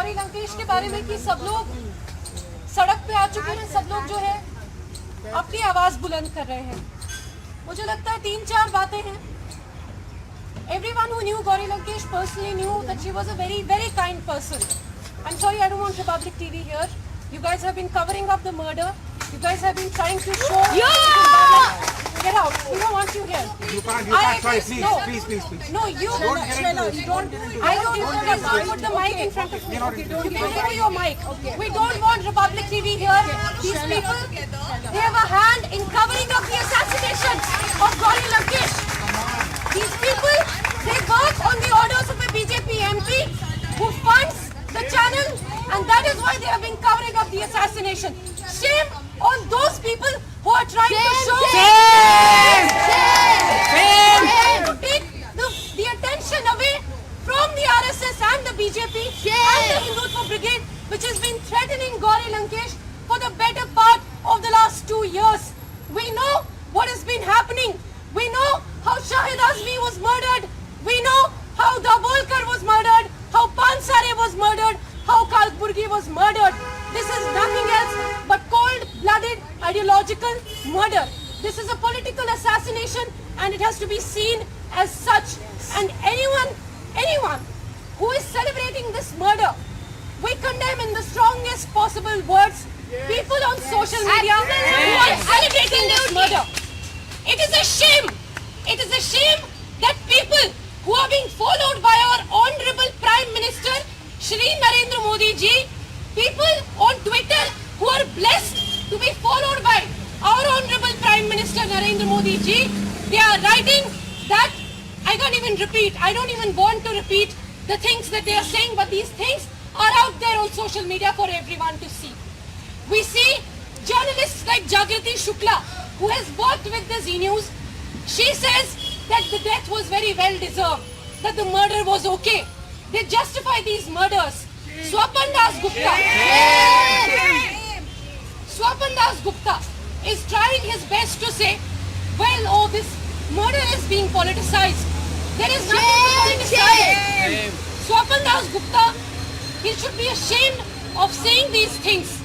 गौरी लंकेश के बारे में कि सब लोग सड़क पे आ चुके हैं, सब लोग जो है अपनी आवाज बुलंद कर रहे हैं। मुझे लगता है 3-4 बातें हैं। Everyone who knew Gauri Lankesh personally knew that she was a very, very kind person. I'm sorry, I don't want Republic TV here. You guys have been covering up the murder. You guys have been trying to show. Get out. We don't want you here. You can't, sorry, please. No, you don't. I don't want to put the mic in front of me. You can give me your mic. We don't want Republic TV here. These people, they have a hand in covering up the assassination of Gauri Lankesh. These people, they work on the orders of a BJP MP who funds the channel, and that is why they have been covering up the assassination. Shame on those people who are trying to show to take the attention away from the RSS and the BJP and the Hindutva Brigade, which has been threatening Gauri Lankesh for the better part of the last 2 years. We know what has been happening. We know how Shahid Azmi was murdered. We know how Dabolkar was murdered, how Pansare was murdered, how Kalburgi was murdered. This is nothing else but cold-blooded ideological murder. This is a political assassination and it has to be seen as such. And anyone who is celebrating this murder, we condemn in the strongest possible words people on social media who are celebrating this murder. It is a shame. It is a shame that people who are being followed by our Honorable Prime Minister, Shri Narendra Modi ji, people on Twitter who are blessed to be followed by our Honorable Prime Minister Narendra Modi ji, they are writing that, I can't even repeat, I don't even want to repeat the things that they are saying, but these things are out there on social media for everyone to see. We see journalists like Jagriti Shukla, who has worked with the Z News. She says that the death was very well deserved, that the murder was okay. They justify these murders. Swapan Das Gupta is trying his best to say, well, oh, this murder is being politicized. There is nothing to politicize. Swapan Das Gupta, he should be ashamed of saying these things.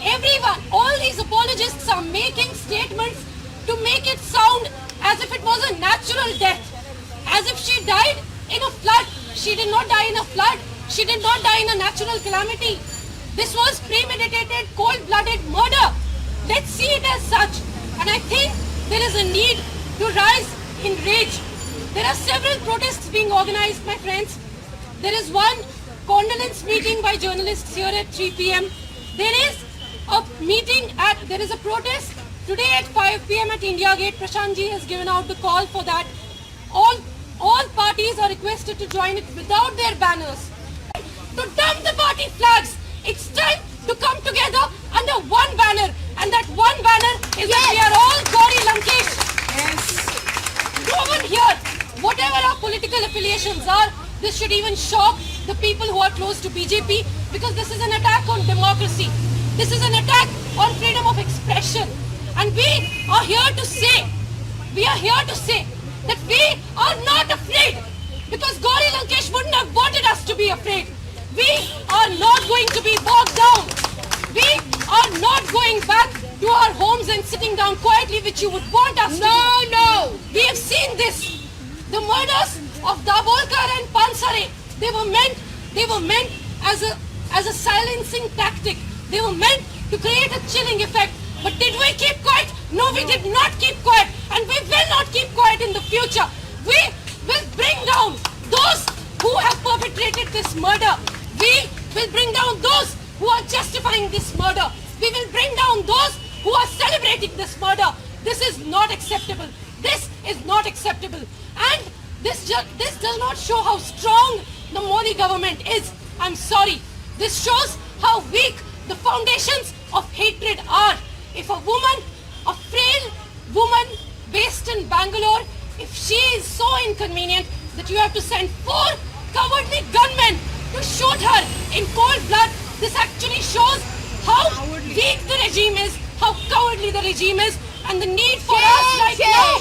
Everyone, all these apologists are making statements to make it sound as if it was a natural death, as if she died in a flood. She did not die in a flood. She did not die in a natural calamity. This was premeditated, cold-blooded murder. Let's see it as such. And I think there is a need to rise in rage. There are several protests being organized, my friends. There is one condolence meeting by journalists here at 3 p.m. There is a protest today at 5 p.m. at India Gate. Prashant ji has given out the call for that. All parties are requested to join it without their banners. To dump the party flags. It's time to come together under one banner. And that one banner is that we are all Gauri Lankesh. No one here, whatever our political affiliations are, this should even shock the people who are close to BJP, because this is an attack on democracy. This is an attack on freedom of expression. And we are here to say that we are not afraid, because Gauri Lankesh wouldn't have wanted us to be afraid. We are not going to be bogged down. We are not going back to our homes and sitting down quietly, which you would want us to do. No. We have seen this. The murders of Dabolkar and Pansare, they were meant as a silencing tactic. They were meant to create a chilling effect. But did we keep quiet? No, we did not keep quiet. And we will not keep quiet in the future. We will bring down those who have perpetrated this murder. We will bring down those who are justifying this murder. We will bring down those who are celebrating this murder. This is not acceptable. This is not acceptable. And this does not show how strong the Modi government is. I'm sorry. This shows how weak the foundations of hatred are. If a woman, a frail woman based in Bangalore, if she is so inconvenient that you have to send 4 cowardly gunmen to shoot her in cold blood, this actually shows how weak the regime is, how cowardly the regime is, and the need for us right now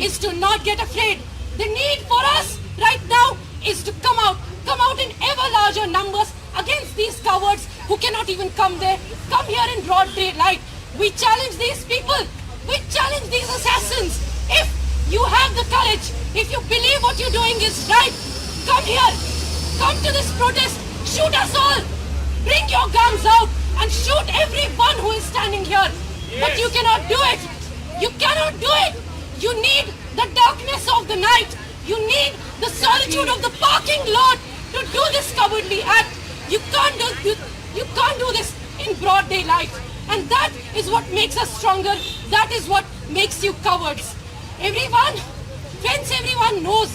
is to not get afraid. The need for us right now is to come out in ever larger numbers against these cowards who cannot even come here in broad daylight. We challenge these people. We challenge these assassins. If you have the courage, if you believe what you're doing is right, come here. Come to this protest. Shoot us all. Bring your guns out and shoot everyone who is standing here. But you cannot do it. You cannot do it. You need the darkness of the night. You need the solitude of the parking lot to do this cowardly act. You can't do this in broad daylight. And that is what makes us stronger. That is what makes you cowards. Everyone knows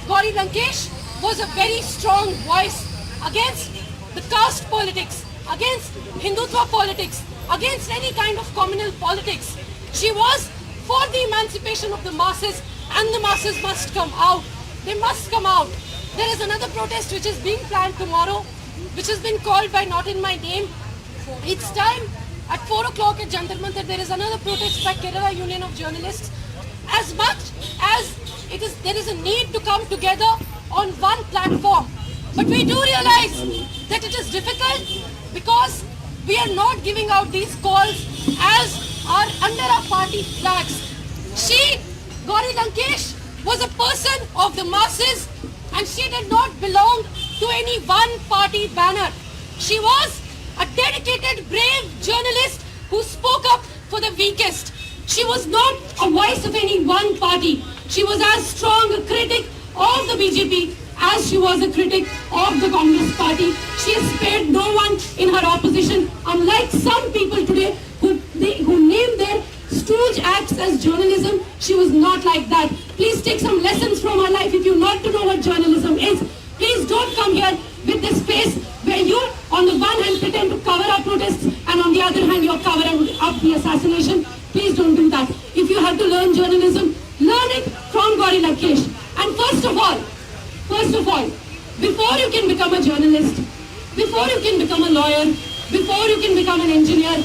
Gauri Lankesh was a very strong voice against the caste politics, against Hindutva politics, against any kind of communal politics. She was for the emancipation of the masses, and the masses must come out. They must come out. There is another protest which is being planned tomorrow, which has been called by Not In My Name. It's time at 4 o'clock at Jantar Mantar. There is another protest by Kerala Union of Journalists. As much as there is a need to come together on one platform. But we do realize that it is difficult because we are not giving out these calls as under our party flags. She, Gauri Lankesh, was a person of the masses and she did not belong to any one party banner. She was a dedicated, brave journalist who spoke up for the weakest. She was not a voice of any one party. She was as strong a critic of the BJP as she was a critic of the Congress party. She has spared no one in her opposition, unlike some people today who name their stooge acts as journalism. She was not like that. Please take some lessons from her life. If you want to know what journalism is, please don't come here with this face where you, on the one hand, pretend to cover up protests and on the other hand, you're covering up the assassination. Please don't do that. If you have to learn journalism, learn it from Gauri Lankesh. And first of all, before you can become a journalist, before you can become a lawyer, before you can become an engineer,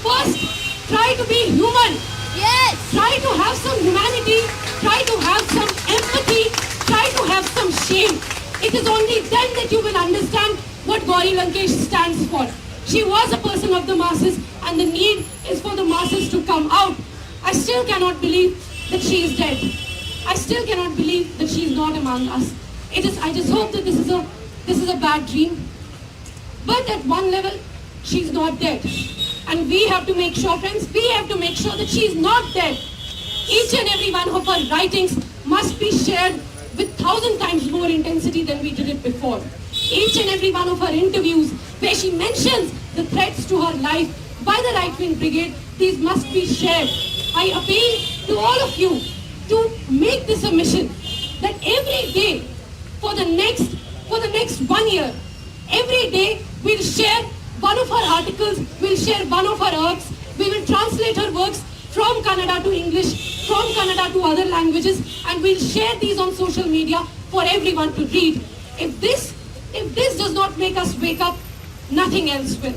first try to be human. Yes. Try to have some humanity, try to have some empathy, try to have some shame. It is only then that you will understand what Gauri Lankesh stands for. She was a person of the masses and the need is for the masses to come out. I still cannot believe that she is dead. I still cannot believe that she is not among us. I just hope that this is a bad dream. But at one level, she's not dead. And we have to make sure, friends, we have to make sure that she is not dead. Each and every one of her writings must be shared with 1,000 times more intensity than we did it before. Each and every one of her interviews where she mentions the threats to her life by the right-wing brigade, these must be shared. I appeal to all of you to make this a mission that every day for the next 1 year, every day we'll share one of her articles, we'll share one of her works, we will translate her works from Kannada to English, from Kannada to other languages, and we'll share these on social media for everyone to read. If this does not make us wake up, nothing else will.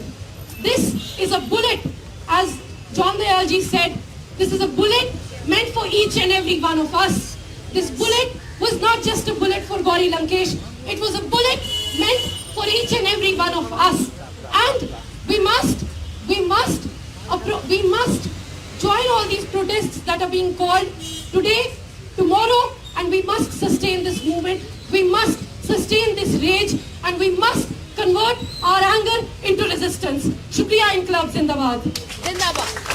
This is a bullet, as John Dayalji said, this is a bullet meant for each and every one of us. This bullet was not just a bullet for Gauri Lankesh, it was a bullet meant for each and every one of us. And we must join all these protests that are being called today, tomorrow, and we must sustain this movement. We must sustain this rage, and we must convert our anger into resistance. Shukriya Inqilab Zindabad. Zindabad.